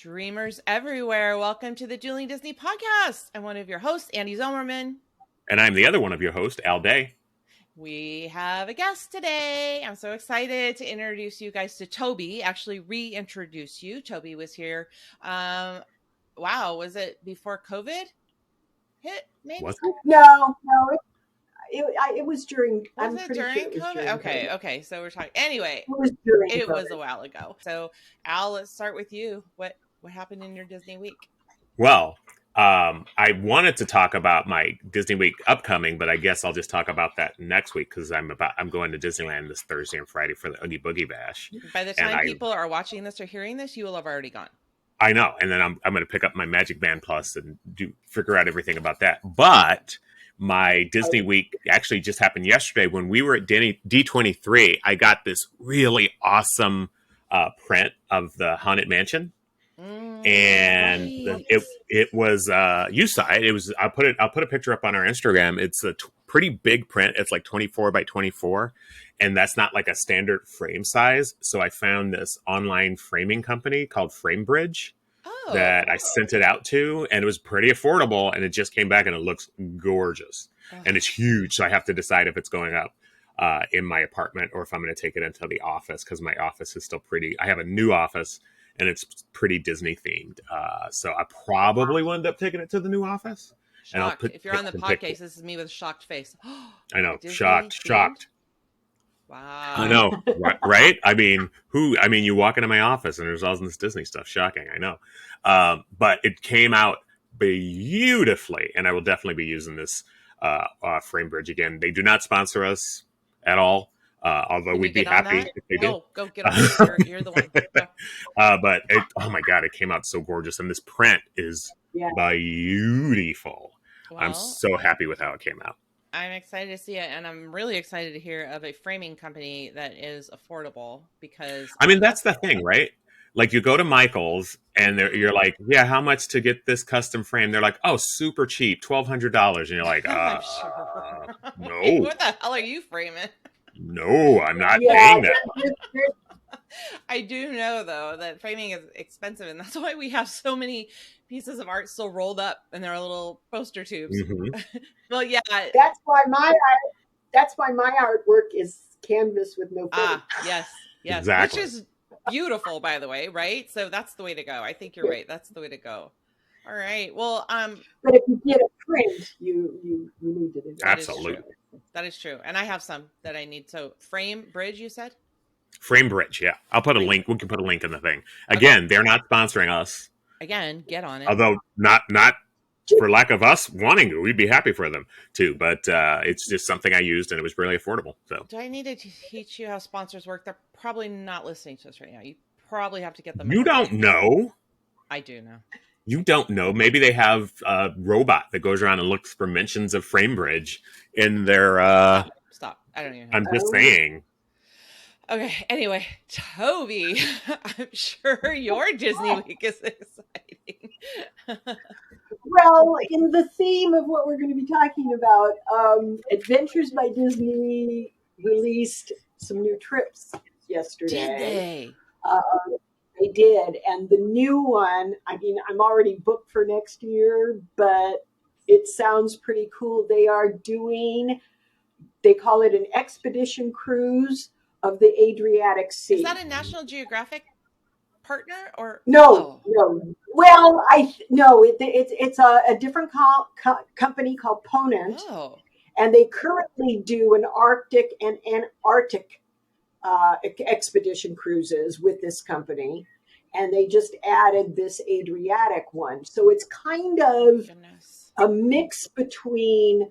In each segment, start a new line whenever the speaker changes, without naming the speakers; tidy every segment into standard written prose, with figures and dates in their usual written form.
Dreamers everywhere. Welcome to the Dueling Disney podcast. I'm one of your hosts, Andy Zomerman.
And I'm the other one of your hosts, Al Day.
We have a guest today. I'm so excited to introduce you guys to Tobi, actually reintroduce you. Tobi was here. Wow, was it before COVID hit, maybe?
No, it was during.
Was it during COVID? Okay. So we're talking. Anyway, it was a while ago. So Al, let's start with you. What happened in your Disney week?
Well, I wanted to talk about my Disney week upcoming, but I guess I'll just talk about that next week because I'm going to Disneyland this Thursday and Friday for the Oogie Boogie Bash.
By the time people are watching this or hearing this, you will have already gone.
I know, and then I'm going to pick up my Magic Band Plus and figure out everything about that. But my Disney week actually just happened yesterday when we were at D23. I got this really awesome print of the Haunted Mansion. And it was you saw it. It was I'll put a picture up on our Instagram. It's a pretty big print. It's like 24 by 24, and that's not like a standard frame size. So I found this online framing company called FrameBridge that I sent it out to, and it was pretty affordable. And it just came back, and it looks gorgeous, and it's huge. So I have to decide if it's going up in my apartment or if I'm going to take it into the office because my office is still pretty. I have a new office. And it's pretty Disney themed. So I probably will end up taking it to the new office.
Shocked. And I'll if you're on the podcast, this is me with a shocked face.
I know. Shocked.
Wow.
I know. Right? I mean, you walk into my office and there's all this Disney stuff. Shocking. I know. But it came out beautifully. And I will definitely be using this FrameBridge again. They do not sponsor us at all. Although we'd be happy if they did.
Go get on it. You're the one.
But oh my God, it came out so gorgeous. And this print is beautiful. Well, I'm so happy with how it came out.
I'm excited to see it. And I'm really excited to hear of a framing company that is affordable because...
I mean, that's the thing, right? Like you go to Michael's and you're like, yeah, how much to get this custom frame? They're like, oh, super cheap, $1,200. And you're like, no.
What the hell are you framing?
No, I'm not paying that much.
I do know, though, that framing is expensive, and that's why we have so many pieces of art still rolled up in their little poster tubes.
Mm-hmm.
Well, yeah.
That's why my artwork is canvas with no footage.
Yes.
Exactly.
Which is beautiful, by the way, right? So that's the way to go. I think you're right. That's the way to go. All right. Well,
but if you get a print, you need to do that.
Absolutely.
That is true. And I have some that I need. So FrameBridge, you said?
FrameBridge, yeah. I'll put a link. We can put a link in the thing. Again, They're not sponsoring us.
Again, get on it.
Although not for lack of us wanting to. We'd be happy for them too. But it's just something I used and it was really affordable. So
do I need to teach you how sponsors work? They're probably not listening to us right now. You probably have to get them.
You don't know.
I do know.
You don't know. Maybe they have a robot that goes around and looks for mentions of FrameBridge in their...
Stop. I don't even know.
I'm just saying.
Okay. Anyway, Tobi, I'm sure your Disney week is exciting.
Well, in the theme of what we're going to be talking about, Adventures by Disney released some new trips yesterday.
Did they?
They did. And the new one, I mean, I'm already booked for next year, but it sounds pretty cool. They call it an expedition cruise of the Adriatic Sea.
Is that a National Geographic partner or
no? Well, it's a different company called Ponent, and they currently do an Arctic and Antarctic expedition cruises with this company, and they just added this Adriatic one. So it's kind of a mix between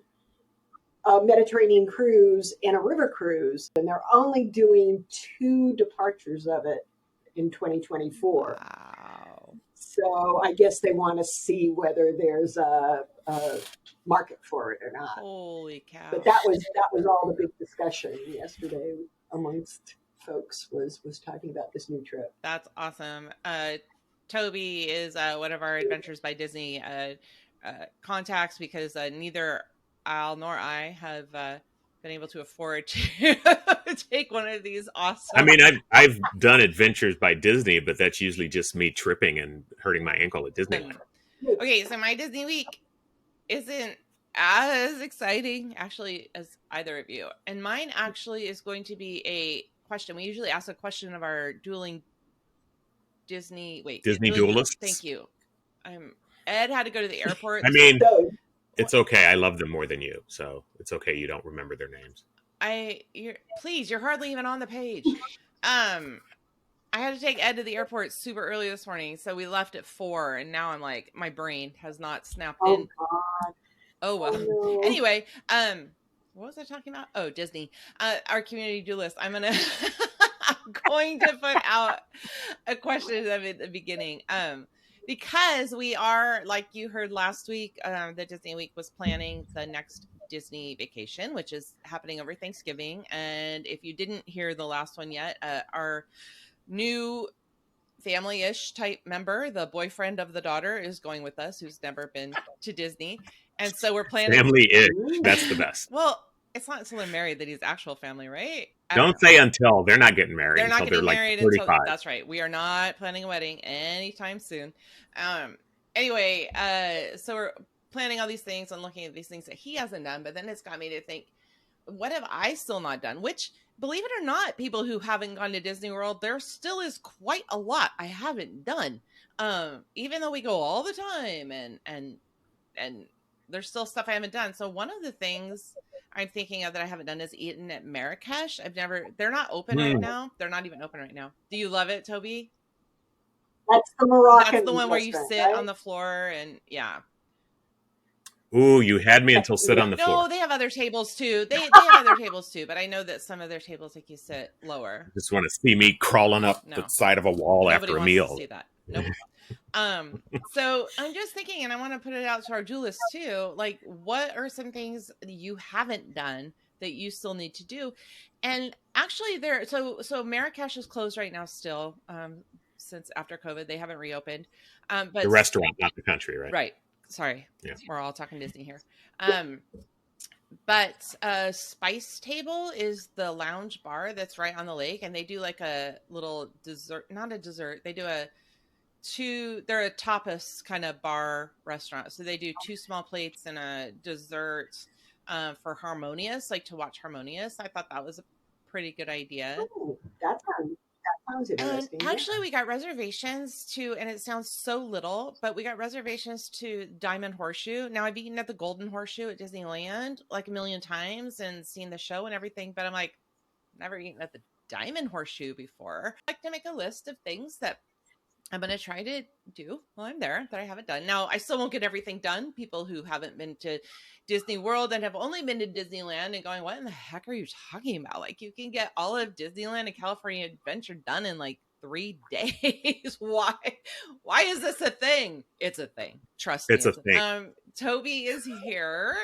a Mediterranean cruise and a river cruise, and they're only doing 2 departures of it in 2024.
Wow.
So I guess they want to see whether there's a market for it or not.
Holy cow.
But that was all the big discussion yesterday amongst folks was talking about this new trip.
That's awesome. Tobi is one of our Adventures by Disney contacts because neither Al nor I have been able to afford to take one of these awesome.
I mean, I've done Adventures by Disney, but that's usually just me tripping and hurting my ankle at Disneyland.
Okay, so my Disney week isn't as exciting actually as either of you, and mine actually is going to be a question. We usually ask a question of our Disney
Duelists.
Thank you. Ed had to go to the airport.
I mean, it's okay. I love them more than you, so it's okay. You don't remember their names.
You're hardly even on the page. I had to take Ed to the airport super early this morning, so we left at 4, and now I'm like, my brain has not snapped in.
God.
Oh well.
No.
Anyway, what was I talking about? Oh, Disney. Our community duelist. I'm going to put out a question at the beginning. Because we are, like you heard last week, the Disney Week was planning the next Disney vacation, which is happening over Thanksgiving. And if you didn't hear the last one yet, our new family-ish type member, the boyfriend of the daughter, is going with us, who's never been to Disney. And so we're planning
family-ish. That's the best.
Well, it's not until they're married that he's actual family, right?
Don't say until. They're not getting married.
They're not getting married
until 35.
That's right. We are not planning a wedding anytime soon. Anyway, so we're planning all these things and looking at these things that he hasn't done, but then it's got me to think, what have I still not done? Which, believe it or not, people who haven't gone to Disney World, there still is quite a lot I haven't done. Even though we go all the time and there's still stuff I haven't done. So one of the things I'm thinking of that I haven't done is eaten at Marrakesh. They're not open right now. They're not even open right now. Do you love it, Toby?
That's the Moroccan.
That's the one where you sit on the floor and yeah.
Ooh, you had me until sit on the floor.
No, they have other tables too. They have other tables too, but I know that some of their tables make you sit lower.
Just want to see me crawling up the side of a wall after a meal.
Nobody wants to see that. Nope. So I'm just thinking, and I want to put it out to our duelists too. Like, what are some things you haven't done that you still need to do? And actually, so Marrakesh is closed right now still. Since after COVID, they haven't reopened. But
the restaurant, not the country, right?
Right. Sorry.
Yeah.
We're all talking Disney here. But Spice Table is the lounge bar that's right on the lake, and they do like a little dessert, not a dessert. They do they're a tapas kind of bar restaurant. So they do 2 small plates and a dessert for Harmonious, like to watch Harmonious. I thought that was a pretty good idea.
Oh, that sounds interesting.
And actually, we got reservations to, and it sounds so little, but we got reservations to Diamond Horseshoe. Now, I've eaten at the Golden Horseshoe at Disneyland like a million times and seen the show and everything, but I'm like, never eaten at the Diamond Horseshoe before. I like to make a list of things that I'm going to try to do while I'm there that I haven't done. Now, I still won't get everything done. People who haven't been to Disney World and have only been to Disneyland and going, what in the heck are you talking about? Like, you can get all of Disneyland and California Adventure done in like 3 days. Why is this a thing? It's a thing. Trust me.
It's a thing.
Toby is here.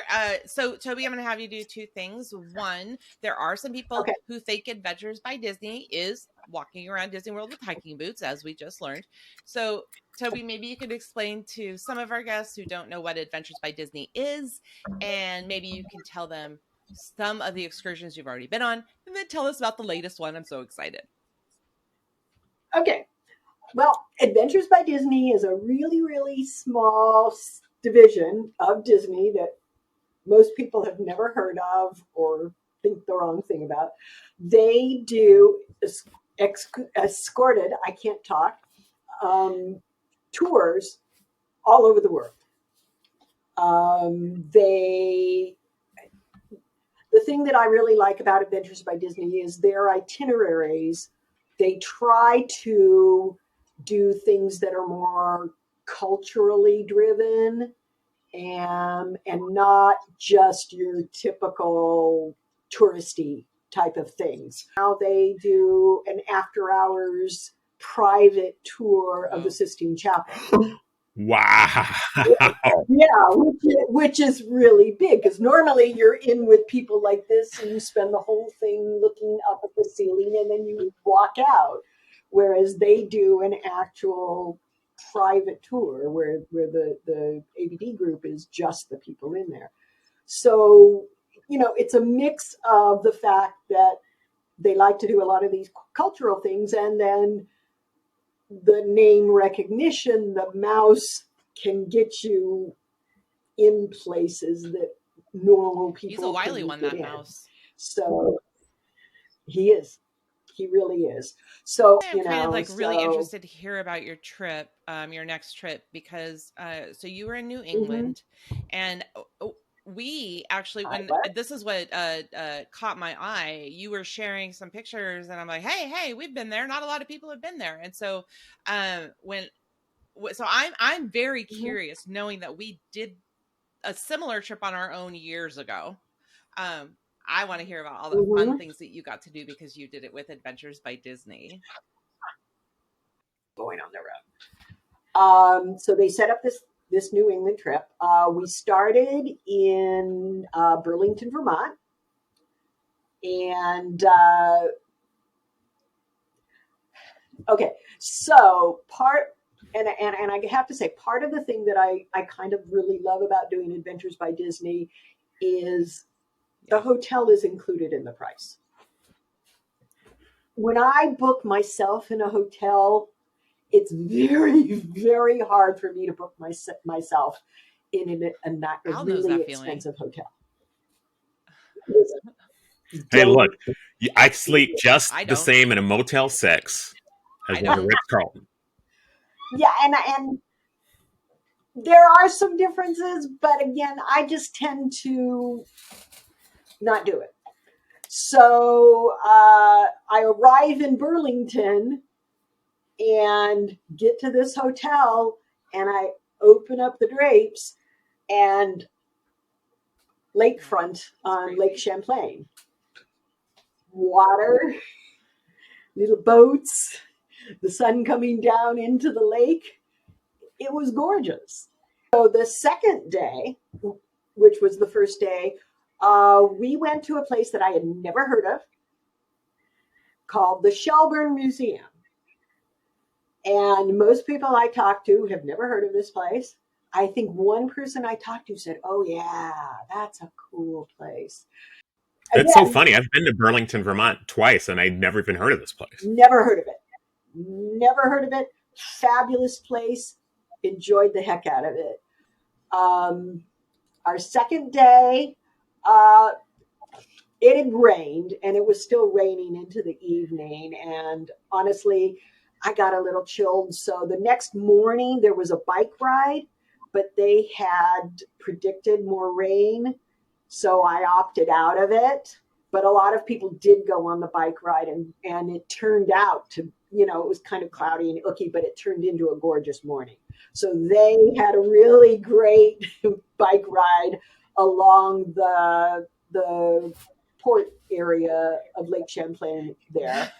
So Toby, I'm going to have you do 2 things. One, there are some people who think Adventures by Disney is walking around Disney World with hiking boots, as we just learned. So Toby, maybe you could explain to some of our guests who don't know what Adventures by Disney is, and maybe you can tell them some of the excursions you've already been on, and then tell us about the latest one. I'm so excited.
Okay. Well, Adventures by Disney is a really, really small division of Disney that most people have never heard of or think the wrong thing about. They do escorted, I can't talk, tours all over the world. The thing that I really like about Adventures by Disney is their itineraries. They try to do things that are more culturally driven and not just your typical touristy type of things. Now they do an after hours private tour of the Sistine Chapel.
Wow.
Yeah, which is really big, because normally you're in with people like this and you spend the whole thing looking up at the ceiling and then you walk out. Whereas they do an actual private tour where the ABD group is just the people in there. So it's a mix of the fact that they like to do a lot of these cultural things, and then the name recognition, the mouse can get you in places that normal people.
He's a wily one, that mouse.
So he is. He really is. So
I'm kind of like really interested to hear about your trip, your next trip, because so you were in New England, and we actually, when this is what caught my eye, you were sharing some pictures, and I'm like, hey, we've been there. Not a lot of people have been there, and so so I'm very curious, knowing that we did a similar trip on our own years ago. I want to hear about all the fun things that you got to do because you did it with Adventures by Disney.
Going on the road. So they set up this New England trip. We started in Burlington, Vermont. And okay, so and I have to say, part of the thing that I kind of really love about doing Adventures by Disney is the hotel is included in the price. When I book myself in a hotel, it's very, very hard for me to book myself in a really expensive hotel.
Hey, look, I sleep just the same in a Motel 6 as one of Ritz-Carlton.
Yeah, and there are some differences, but again, I just tend to not do it. So I arrive in Burlington and get to this hotel, and I open up the drapes, and lakefront on Lake Champlain. Water, little boats, the sun coming down into the lake. It was gorgeous. So the second day, which was the first day, we went to a place that I had never heard of called the Shelburne Museum. And most people I talked to have never heard of this place. I think one person I talked to said, "Oh yeah, that's a cool place."
It's so funny. I've been to Burlington, Vermont twice, and I'd never even heard of this place.
Never heard of it. Never heard of it. Fabulous place. Enjoyed the heck out of it. Our second day, it had rained, and it was still raining into the evening. And honestly, I got a little chilled. So the next morning, there was a bike ride, but they had predicted more rain. So I opted out of it. But a lot of people did go on the bike ride, and it turned out to, it was kind of cloudy and icky, but it turned into a gorgeous morning. So they had a really great bike ride along the port area of Lake Champlain there.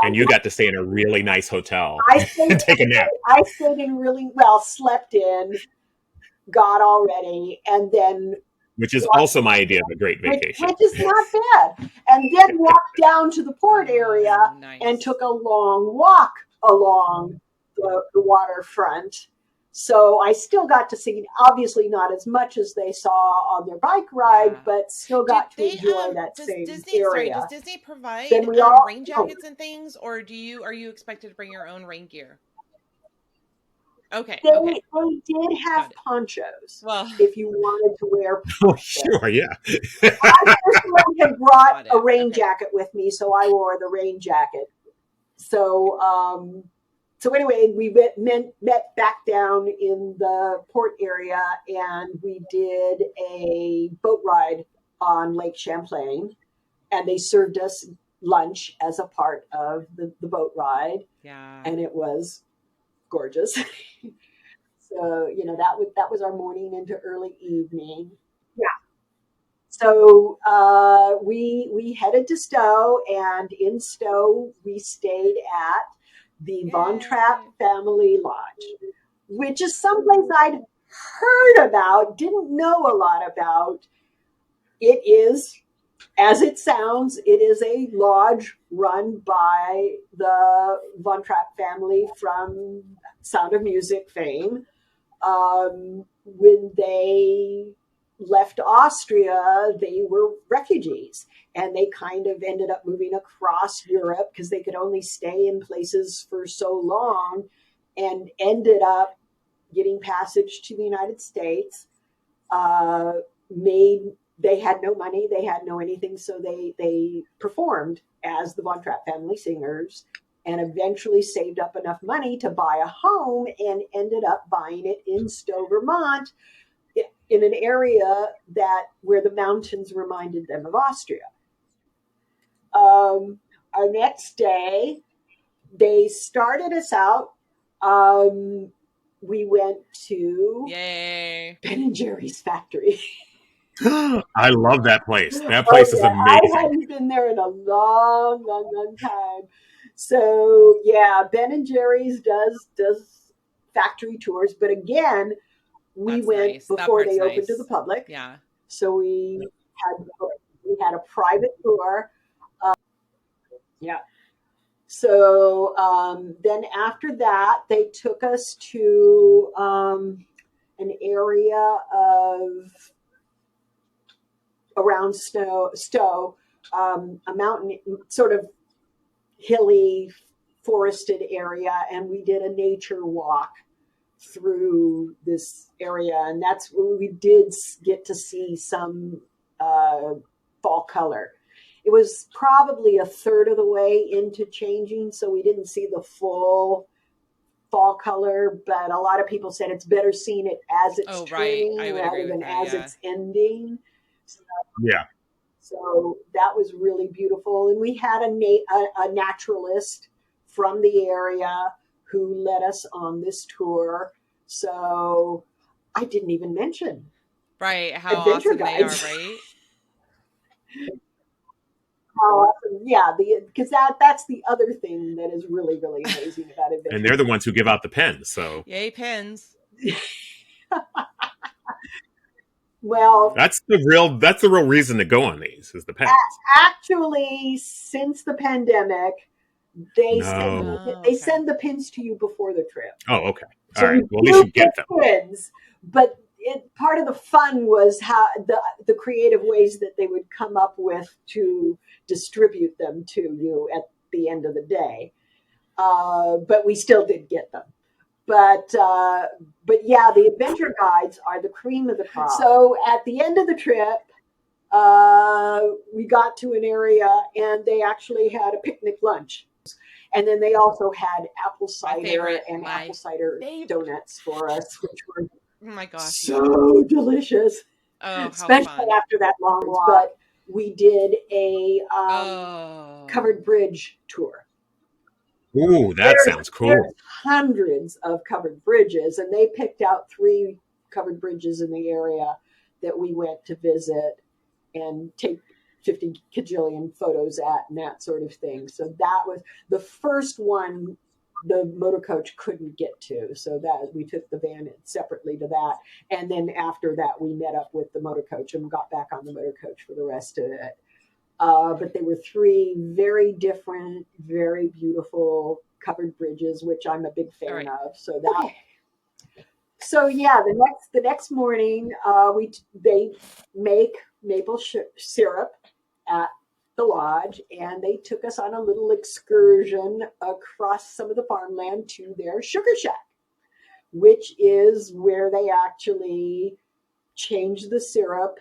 And you got to stay in a really nice hotel.
Take a nap. I stayed in slept in, got all ready, and then...
Which is also my idea of a great vacation.
Which is not bad. And then walked down to the port area and took a long walk along the waterfront. So I still got to see, obviously not as much as they saw on their bike ride, but still got to enjoy that same area.
Does Disney provide rain jackets and things, or are you expected to bring your own rain gear? Okay.
They did have ponchos. Well, if you wanted to wear ponchos.
Oh, sure, yeah.
I personally had brought a rain jacket with me, so I wore the rain jacket. So, so anyway, we met back down in the port area, and we did a boat ride on Lake Champlain, and they served us lunch as a part of the boat ride.
Yeah.
And it was gorgeous. So, that was our morning into early evening. Yeah. So we headed to Stowe, and in Stowe we stayed at the Von Trapp Family Lodge, which is someplace I'd heard about, didn't know a lot about. It is, as it sounds, it is a lodge run by the Von Trapp family from Sound of Music fame. When they left Austria, they were refugees, and they kind of ended up moving across Europe because they could only stay in places for so long, and ended up getting passage to the United States. They had no money, they had no anything, so they performed as the Von Trapp family singers, and eventually saved up enough money to buy a home, and ended up buying it in Stowe, Vermont, in an area where the mountains reminded them of Austria. Our next day, they started us out. We went to
Yay.
Ben & Jerry's factory.
I love that place. That place is amazing.
I hadn't been there in a long time. So yeah, Ben & Jerry's does factory tours, but again, we went
nice.
before they opened to the public.
Yeah.
So we had a private tour. Yeah. So then after that, they took us to an area around Stowe, a mountain, sort of hilly, forested area, and we did a nature walk through this area, and that's where we did get to see some fall color. It was probably a third of the way into changing, so we didn't see the full fall color, but a lot of people said it's better seeing it as it's turning rather than as it's ending. So that was really beautiful. And we had a naturalist from the area who led us on this tour. So I didn't even mention.
Right. How adventure awesome guides. They are, right?
How awesome. Yeah, because that's the other thing that is really, really amazing about adventure.
And they're the ones who give out the pens. So
yay, pens.
Well,
that's the real reason to go on these is the pens.
Actually, since the pandemic, they send the pins to you before the trip.
Oh, okay. All right. Well, at least you get them.
Pins, but part of the fun was how the creative ways that they would come up with to distribute them to you at the end of the day. But we still did get them. But yeah, the adventure guides are the cream of the crop. So at the end of the trip, we got to an area and they actually had a picnic lunch. And then they also had apple cider apple cider donuts for us, which were so delicious.
Oh,
especially after that long walk. But we did a covered bridge tour.
Ooh, that sounds cool.
There's hundreds of covered bridges, and they picked out 3 covered bridges in the area that we went to visit and take 50 kajillion photos at and that sort of thing. So that was the first one the motor coach couldn't get to. So that we took the van separately to that. And then after that, we met up with the motor coach and got back on the motor coach for the rest of it. But they were 3 very different, very beautiful covered bridges, which I'm a big fan of. So that. So yeah, the next morning, they make maple syrup at the lodge, and they took us on a little excursion across some of the farmland to their sugar shack, which is where they actually change the syrup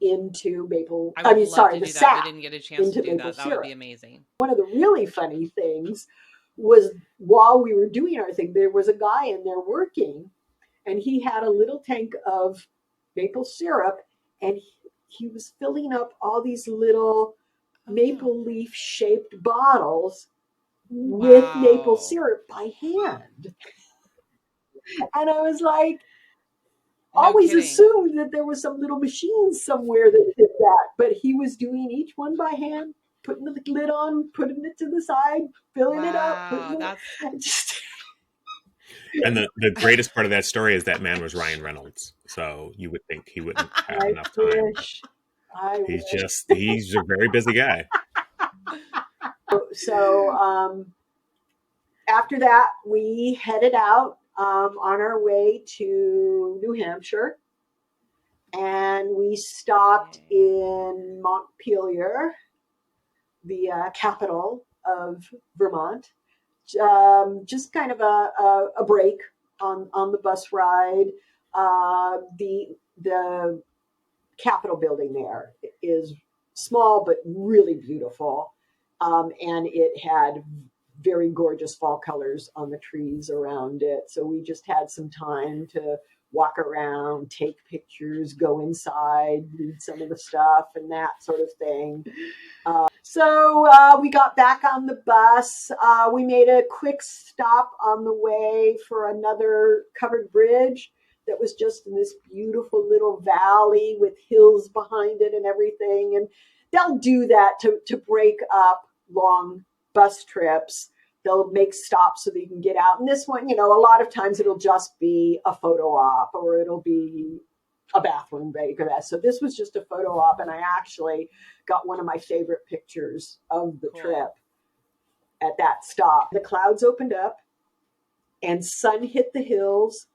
into maple. The sap.
We didn't get a chance to do that. That would be amazing.
One of the really funny things was while we were doing our thing, there was a guy in there working, and he had a little tank of maple syrup, and he was filling up all these little maple leaf shaped bottles with maple syrup by hand. And I was like, always assumed that there was some little machine somewhere that did that, but he was doing each one by hand, putting the lid on, putting it to the side, filling it up.
And the greatest part of that story is that man was Ryan Reynolds. So you would think he wouldn't have enough time. He's a very busy guy.
So after that, we headed out on our way to New Hampshire. and we stopped in Montpelier, the capital of Vermont. Just kind of a break on the bus ride. The Capitol building there is small but really beautiful, and it had very gorgeous fall colors on the trees around it. So we just had some time to walk around, take pictures, go inside, read some of the stuff and that sort of thing. So we got back on the bus. We made a quick stop on the way for another covered bridge that was just in this beautiful little valley with hills behind it and everything. And they'll do that to break up long bus trips. They'll make stops so that you can get out. And this one, a lot of times it'll just be a photo op or it'll be a bathroom break or that. So this was just a photo op, and I actually got one of my favorite pictures of the trip at that stop. The clouds opened up and sun hit the hills.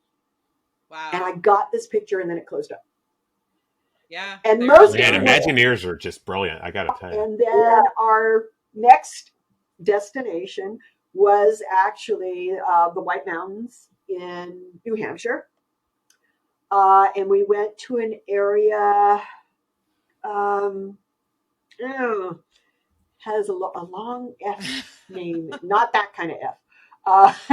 Wow.
And I got this picture and then it closed up.
Yeah.
And most
Imagineers are just brilliant, I gotta tell you.
And then our next destination was actually the White Mountains in New Hampshire. And we went to an area, has a long F name, not that kind of F.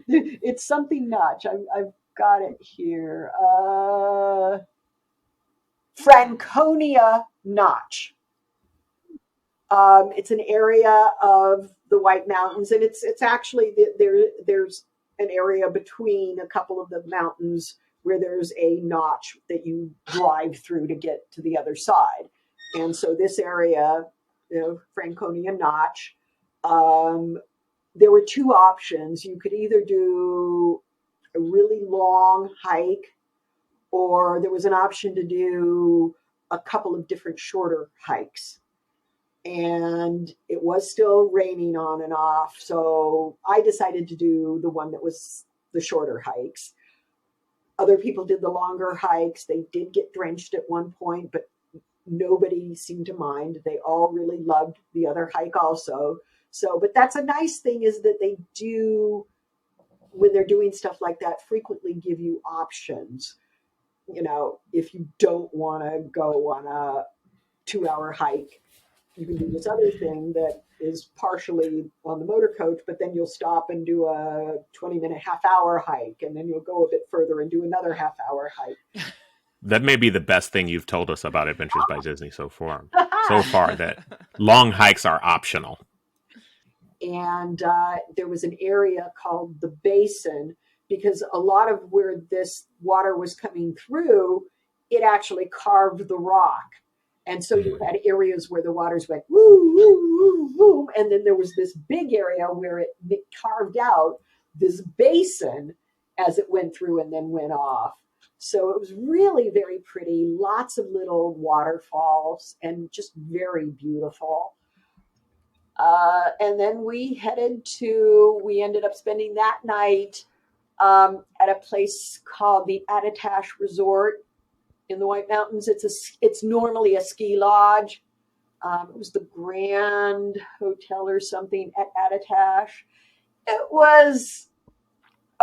It's something Notch. I've got it here. Franconia Notch. It's an area of the White Mountains, and it's actually there's an area between a couple of the mountains where there's a notch that you drive through to get to the other side. And so this area, Franconia Notch, there were two options. You could either do a really long hike, or there was an option to do a couple of different shorter hikes. And it was still raining on and off. So I decided to do the one that was the shorter hikes. Other people did the longer hikes. They did get drenched at one point, but nobody seemed to mind. They all really loved the other hike also. So, but that's a nice thing, is that they do, when they're doing stuff like that, frequently give you options. If you don't want to go on a 2-hour hike, you can do this other thing that is partially on the motor coach, but then you'll stop and do a 20-minute half-hour hike, and then you'll go a bit further and do another half-hour hike.
That may be the best thing you've told us about Adventures by Disney so far, that long hikes are optional.
And there was an area called the Basin, because a lot of where this water was coming through, it actually carved the rock. And so you had areas where the waters went woo, woo, woo, woo. And then there was this big area where it carved out this basin as it went through and then went off. So it was really very pretty, lots of little waterfalls and just very beautiful. And then we ended up spending that night at a place called the Attitash Resort in the White Mountains. It's normally a ski lodge. It was the Grand Hotel or something at Attitash. It was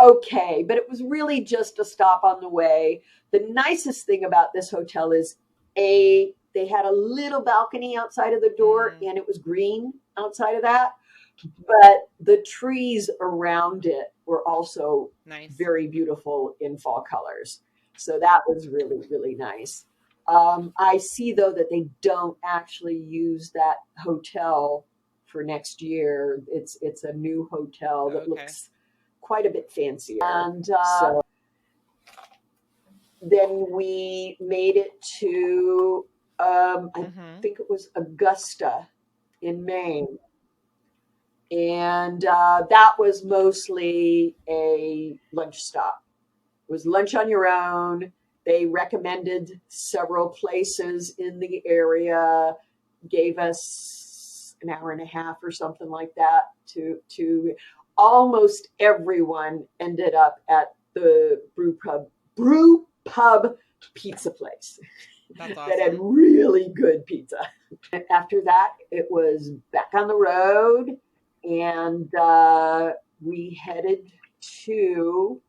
okay, but it was really just a stop on the way. The nicest thing about this hotel is they had a little balcony outside of the door, and it was green outside of that. But the trees around it were also very beautiful in fall colors. So that was really, really nice. I see, though, that they don't actually use that hotel for next year. It's a new hotel that looks quite a bit fancier. And so then we made it to, I think it was Augusta in Maine. And that was mostly a lunch stop. It was lunch on your own. They recommended several places in the area, gave us an hour and a half or something like that to almost everyone ended up at the brew pub pizza place.
That's awesome.
That had really good pizza. After that, it was back on the road, and we headed to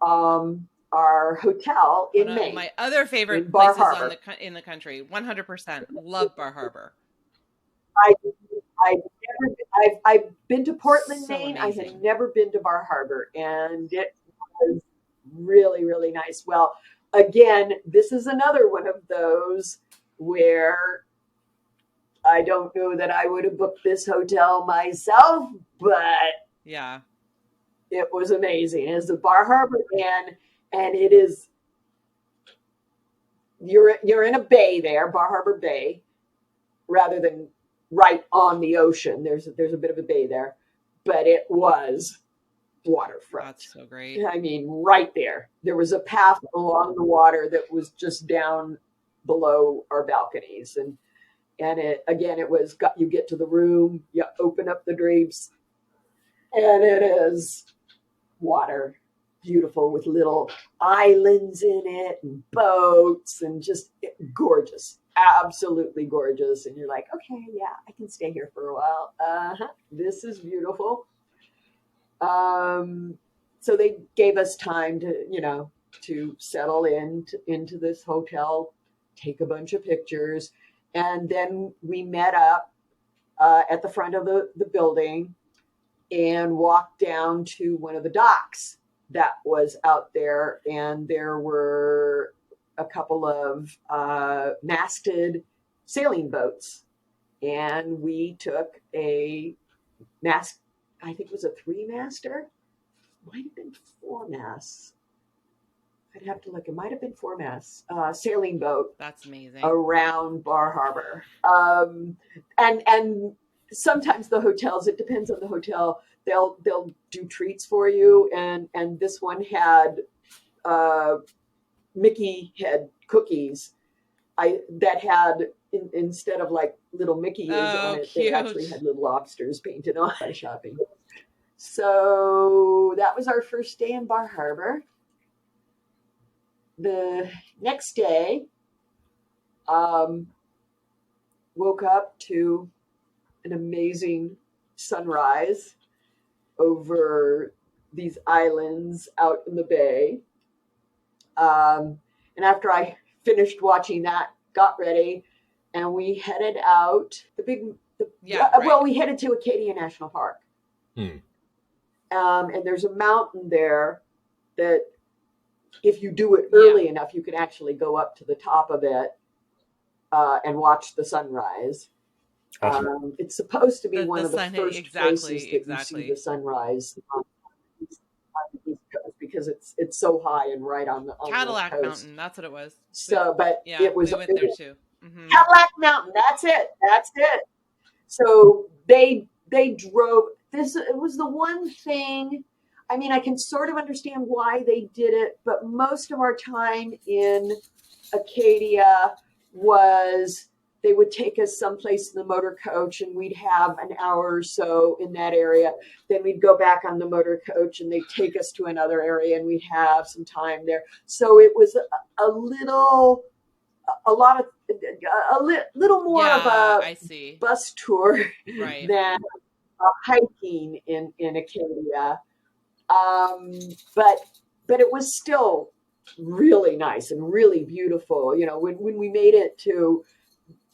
our hotel in Maine.
My other favorite places in the country. 100%. Love Bar Harbor.
I've been to Portland,
So
Maine.
amazing.
I had never been to Bar Harbor, and it was really, really nice. Well, again, this is another one of those where I don't know that I would have booked this hotel myself, but
yeah,
it was amazing. It's the Bar Harbor Inn, and it is you're in a bay there, Bar Harbor Bay, rather than right on the ocean. There's a bit of a bay there, but it was waterfront.
That's so great.
I mean, right there. There was a path along the water that was just down below our balconies, and it was you get to the room, you open up the drapes, and it is water, beautiful, with little islands in it and boats, and just gorgeous, absolutely gorgeous. And you're like, okay, yeah, I can stay here for a while. This is beautiful. So they gave us time to settle into this hotel, take a bunch of pictures, and then we met up at the front of the building and walked down to one of the docks that was out there, and there were a couple of masted sailing boats, and we took a mast. I think it was a 3-master. Might have been 4 masts. I'd have to look. It might have been 4 masts. Sailing boat.
That's amazing.
Around Bar Harbor. And sometimes the hotels, it depends on the hotel, they'll do treats for you. And this one had Mickey head cookies. That had instead of like little Mickey ears on it, they actually had little lobsters painted on shopping. So that was our first day in Bar Harbor. The next day, woke up to an amazing sunrise over these islands out in the bay. And after I finished watching that, got ready, and we headed out. Well, we headed to Acadia National Park. And there's a mountain there that, if you do it early enough, you can actually go up to the top of it and watch the sunrise. Awesome. It's supposed to be one of the first places that you see the sunrise on the East Coast, because it's so high and right on the
Cadillac
coast.
Mountain. That's what it was.
So, but it was.
We went there too.
Mm-hmm. Cadillac Mountain. That's it. So they drove this. It was the one thing. I mean, I can sort of understand why they did it, but most of our time in Acadia was they would take us someplace in the motor coach, and we'd have an hour or so in that area. Then we'd go back on the motor coach, and they'd take us to another area, and we'd have some time there. So it was a little more of a bus tour than hiking in Acadia. But it was still really nice and really beautiful. You know, when we made it to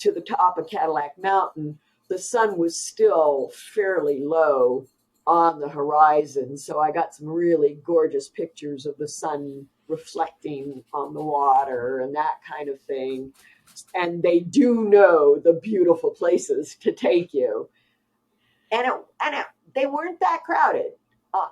the top of Cadillac Mountain, the sun was still fairly low on the horizon. So I got some really gorgeous pictures of the sun reflecting on the water and that kind of thing. And they do know the beautiful places to take you. And they weren't that crowded.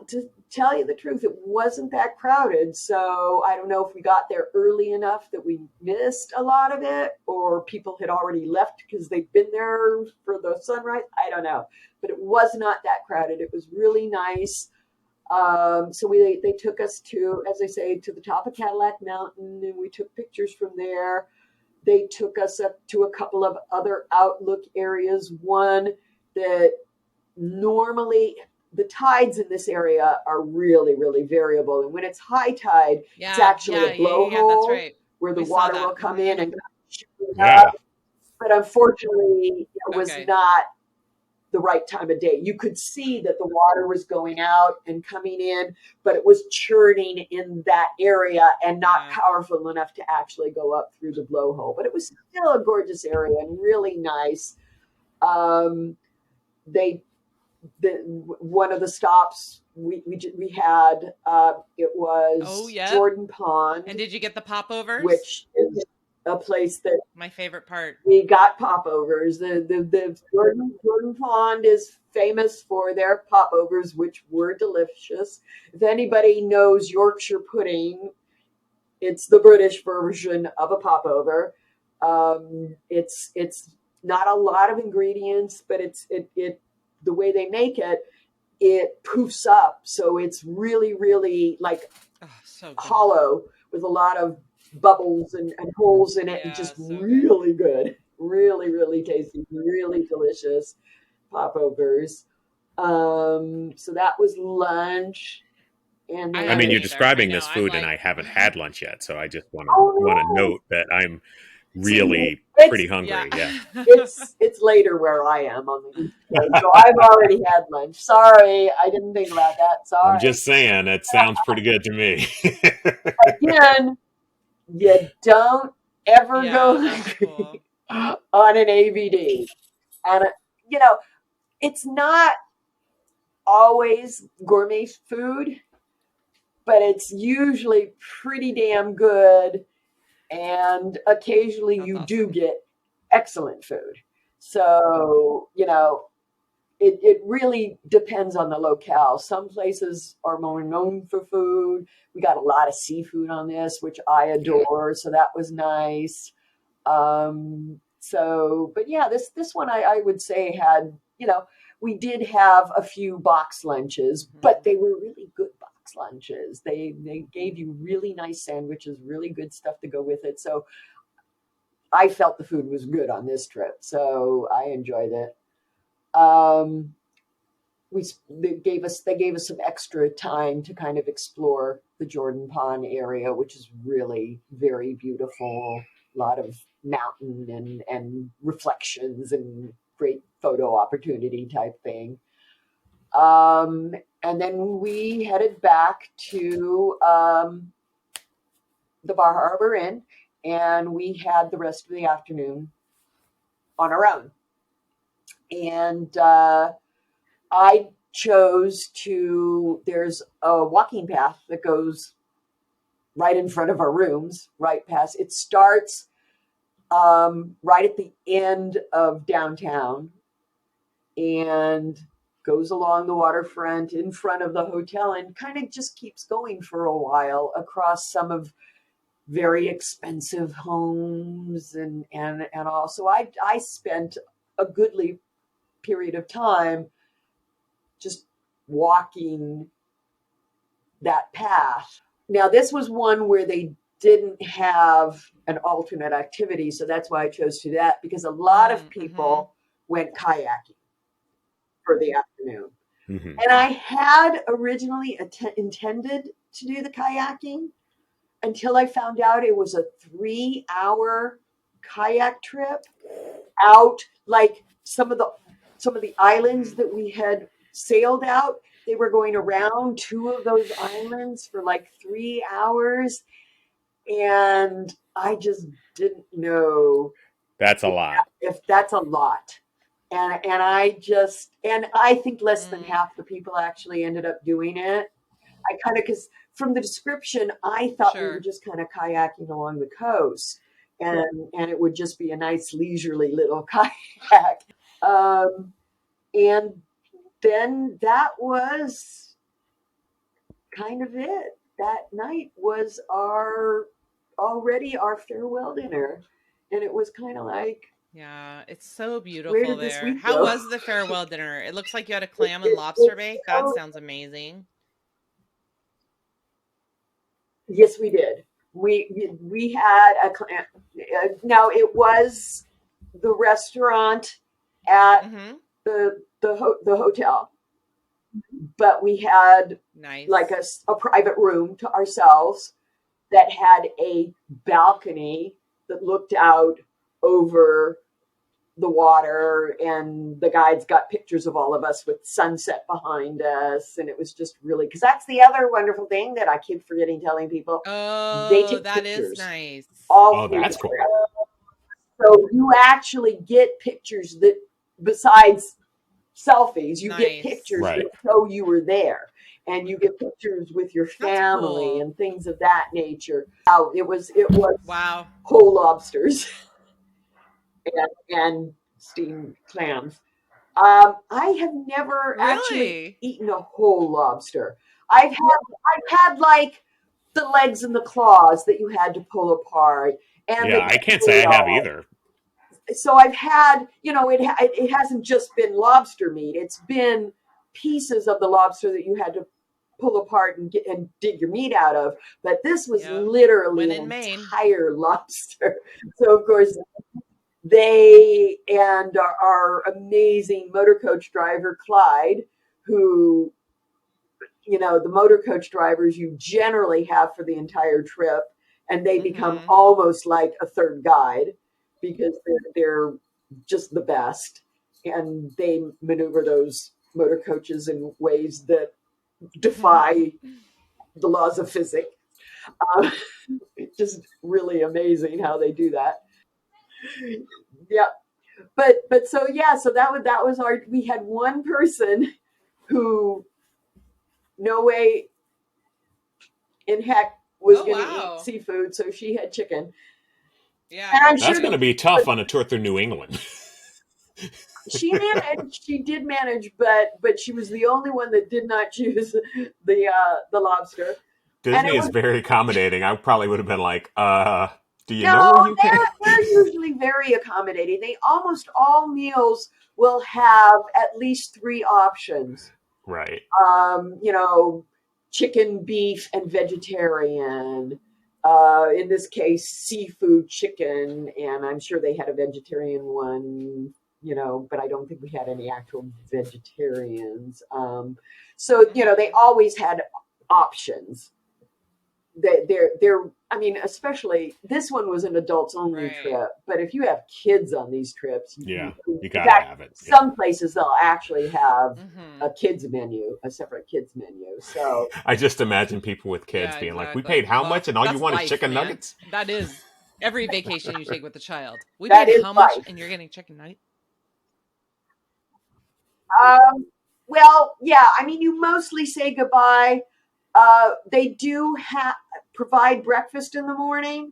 To tell you the truth, it wasn't that crowded. So I don't know if we got there early enough that we missed a lot of it, or people had already left because they'd been there for the sunrise. I don't know. But it was not that crowded. It was really nice. So they took us to, as I say, to the top of Cadillac Mountain, and we took pictures from there. They took us up to a couple of other outlook areas. One that normally... The tides in this area are really, really variable. And when it's high tide, it's actually a blowhole, where the water will come in and shoot
Yeah.
up. But unfortunately, it was not the right time of day. You could see that the water was going out and coming in, but it was churning in that area and not powerful enough to actually go up through the blowhole. But it was still a gorgeous area and really nice. One of the stops we had, it was Jordan Pond.
And did you get the popovers?
Which is a place that
my favorite part.
We got popovers. The Jordan Pond is famous for their popovers, which were delicious. If anybody knows Yorkshire pudding, it's the British version of a popover. It's not a lot of ingredients, but it the way they make it poofs up, so it's really, really like hollow with a lot of bubbles and holes in it, and just really good, really, really tasty, really delicious popovers. So that was lunch. And
I mean, you're describing this food, and I haven't had lunch yet, so I just want to note that I'm really pretty hungry. Yeah.
It's later where I am on the East Coast, so I've already had lunch. Sorry, I didn't think about that. Sorry.
I'm just saying, it sounds pretty good to me.
Again, you don't ever go hungry on an AVD. And, it's not always gourmet food, but it's usually pretty damn good. And occasionally you do get excellent food. So, it really depends on the locale. Some places are more known for food. We got a lot of seafood on this, which I adore. So that was nice. But yeah, this one I would say had, we did have a few box lunches, but they were really good box lunches. They gave you really nice sandwiches, really good stuff to go with it. So I felt the food was good on this trip. So I enjoyed it. They gave us some extra time to kind of explore the Jordan Pond area, which is really very beautiful. A lot of mountain and reflections and great photo opportunity type thing. And then we headed back to the Bar Harbor Inn, and we had the rest of the afternoon on our own. And I chose there's a walking path that goes right in front of our rooms, right past. It starts right at the end of downtown and goes along the waterfront in front of the hotel and kind of just keeps going for a while across some of very expensive homes and all. So I spent a goodly period of time just walking that path. Now, this was one where they didn't have an alternate activity, so that's why I chose to do that, because a lot of people went kayaking for the afternoon. And I had originally intended to do the kayaking until I found out it was a 3-hour kayak trip out, like some of the islands that we had sailed out. They were going around 2 of those islands for like 3 hours. And I just didn't know.
That's a lot.
If that's a lot. And I think less than half the people actually ended up doing it. Because from the description, I thought we were just kind of kayaking along the coast, and it would just be a nice leisurely little kayak. And then that was kind of it. That night was our farewell dinner, and it was kind of like,
yeah, it's so beautiful there. How was the farewell dinner? It looks like you had a clam and lobster bake. That sounds amazing.
Yes, we did. We had a clam. Now it was the restaurant at the hotel, but we had like a private room to ourselves that had a balcony that looked out over the water, and the guides got pictures of all of us with sunset behind us, and it was just really, because that's the other wonderful thing that I keep forgetting telling people. They take
that
pictures
is nice.
all through
that's
the
cool.
trip. So you actually get pictures that, besides selfies, you get pictures that show you were there, and you get pictures with your family and things of that nature. It was
wow,
whole lobsters and steamed clams. I have never actually eaten a whole lobster. I've had like the legs and the claws that you had to pull apart, and
I can't say I have either.
So I've had, it hasn't just been lobster meat. It's been pieces of the lobster that you had to pull apart and dig your meat out of. But this was literally an entire lobster. So of course, they and our amazing motor coach driver, Clyde, who, the motor coach drivers you generally have for the entire trip, and they become almost like a third guide because they're just the best, and they maneuver those motor coaches in ways that defy the laws of physics. It's just really amazing how they do that. Yeah. But so that was we had one person who no way in heck was going to eat seafood, so she had chicken.
Yeah,
that's going to be tough on a tour through New England.
She did manage, but she was the only one that did not choose the lobster.
Disney is very accommodating. I probably would have been like, do you know where you can?
They're usually very accommodating. They almost all meals will have at least 3 options.
Right.
Chicken, beef, and vegetarian. In this case, seafood, chicken, and I'm sure they had a vegetarian one, but I don't think we had any actual vegetarians. So they always had options. Especially this one was an adults only trip, but if you have kids on these trips,
you gotta have it.
Some places they'll actually have a kids menu, a separate kids menu. So
I just imagine people with kids being like, "We paid how much, and all you want is chicken nuggets?"
That is every vacation you take with a child. We paid how much, and you're getting chicken nuggets.
Well, yeah. You mostly say goodbye. They do provide breakfast in the morning,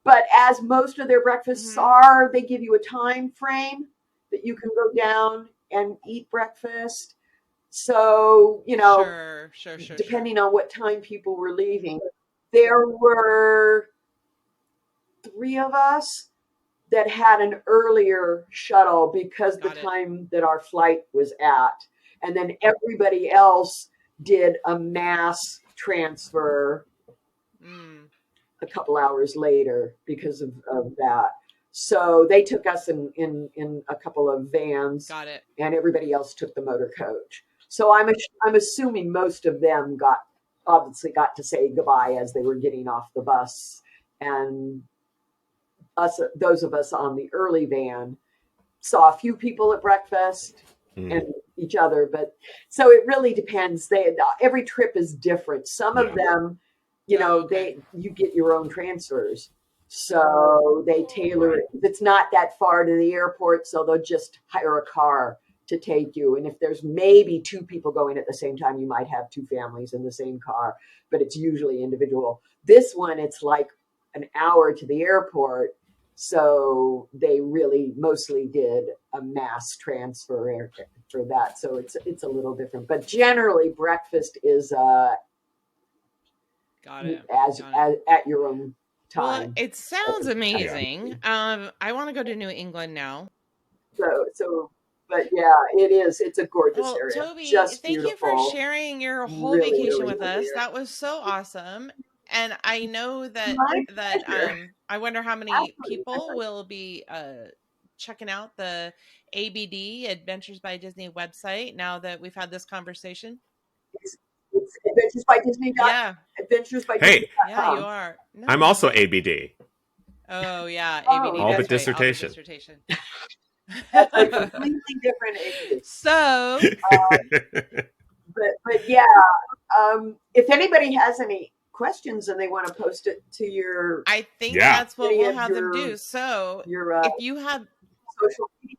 but as most of their breakfasts are, they give you a time frame that you can go down and eat breakfast. So, depending on what time people were leaving, there were 3 of us that had an earlier shuttle because the time that our flight was at. And then everybody else did a mass transfer a couple hours later because of that. So they took us in a couple of vans.
Got it.
And everybody else took the motor coach. So I'm assuming most of them obviously got to say goodbye as they were getting off the bus. And those of us on the early van saw a few people at breakfast and each other, but so it really depends. Every trip is different. Some of them, you get your own transfers, so they tailor it. It's not that far to the airport, so they'll just hire a car to take you. And if there's maybe 2 people going at the same time, you might have 2 families in the same car, but it's usually individual. This one, it's like an hour to the airport. So they really mostly did a mass transfer for that. So it's a little different, but generally breakfast is at your own time.
Well, it sounds amazing. I want to go to New England now.
But yeah, it is. It's a gorgeous area.
Tobi,
just
thank
beautiful.
You for sharing your whole vacation with us. That was so awesome. And I know that I wonder how many people will be checking out the ABD Adventures by Disney website now that we've had this conversation.
Adventures by Disney.
Yeah.
Adventures by
Hey.
Disney.
Yeah, you are.
No. I'm also ABD.
Oh, yeah. ABD.
All but dissertation.
That's a completely different ABD.
So.
But yeah, if anybody has any questions and they want to post it to your,
I think that's what we'll have them do. So if you have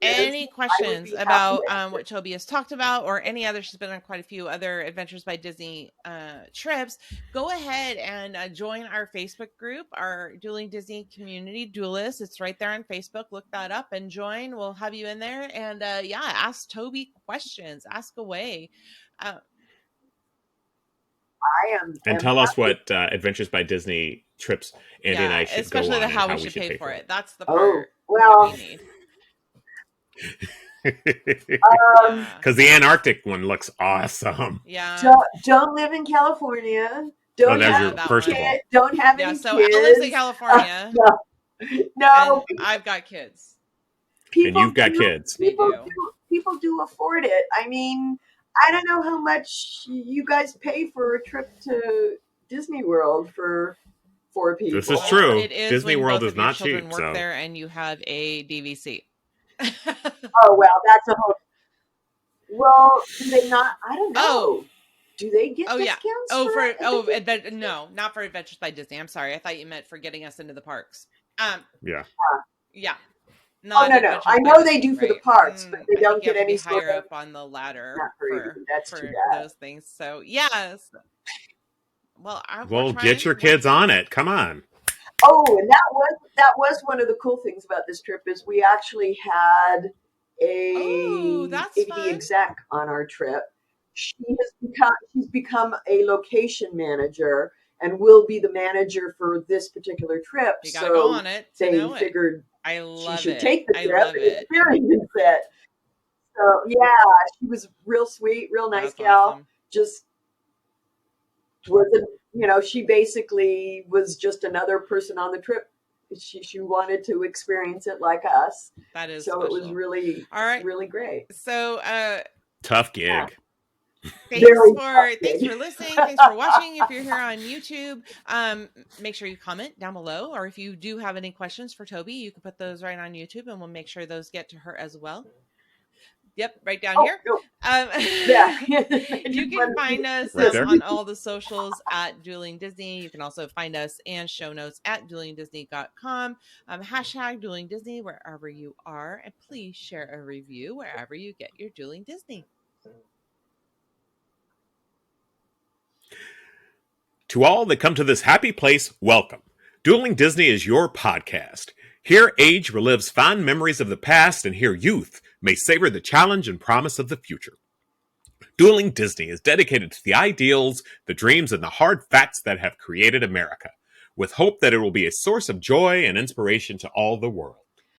any questions about what Tobi has talked about or any other, she's been on quite a few other Adventures by Disney trips, go ahead and join our Facebook group, our Dueling Disney Community Duelist. It's right there on Facebook. Look that up and join. We'll have you in there. And ask Tobi questions. Ask away.
And tell us what Adventures by Disney trips Andy and I should go on,
especially
how
we should pay for it. That's the
part.
We need.
Because the Antarctic one looks awesome.
Yeah.
Don't live in California. Don't have
first of all.
Don't have any
so
kids.
Ella lives in California.
No.
I've got kids.
And you've got kids.
People do afford it. I mean, I don't know how much you guys pay for a trip to Disney World for 4 people.
This is true.
It is
Disney
when
World
both
is
of your
not
children
cheap.
Work there and you have a DVC.
Oh well, that's a whole. Well, do they not? I don't know.
Oh.
Do they get discounts?
Yeah. No, not for Adventures by Disney. I'm sorry. I thought you meant for getting us into the parks.
Yeah.
Yeah.
No. I know they do for the parks, but they don't get any
higher up on the ladder for those things. So yes.
Well, get your kids on it. Come on.
Oh, and that was one of the cool things about this trip is we actually had a ABD exec on our trip. She's become a location manager and will be the manager for this particular trip.
You gotta go on it.
They figured she should take the trip and experience it. So yeah, she was real sweet, real nice gal. Awesome. Just wasn't, she basically was just another person on the trip. She wanted to experience it like us.
That is
so.
Special.
It was really, really great.
So
tough gig.
Yeah.
Thanks for listening. Thanks for watching. If you're here on YouTube, make sure you comment down below. Or if you do have any questions for Tobi, you can put those right on YouTube and we'll make sure those get to her as well. Yep, right down here.
No.
You can find us on all the socials at Dueling Disney. You can also find us and show notes at duelingdisney.com. Hashtag Dueling Disney wherever you are. And please share a review wherever you get your Dueling Disney.
To all that come to this happy place, welcome. Dueling Disney is your podcast. Here, age relives fond memories of the past, and here youth may savor the challenge and promise of the future. Dueling Disney is dedicated to the ideals, the dreams, and the hard facts that have created America, with hope that it will be a source of joy and inspiration to all the world.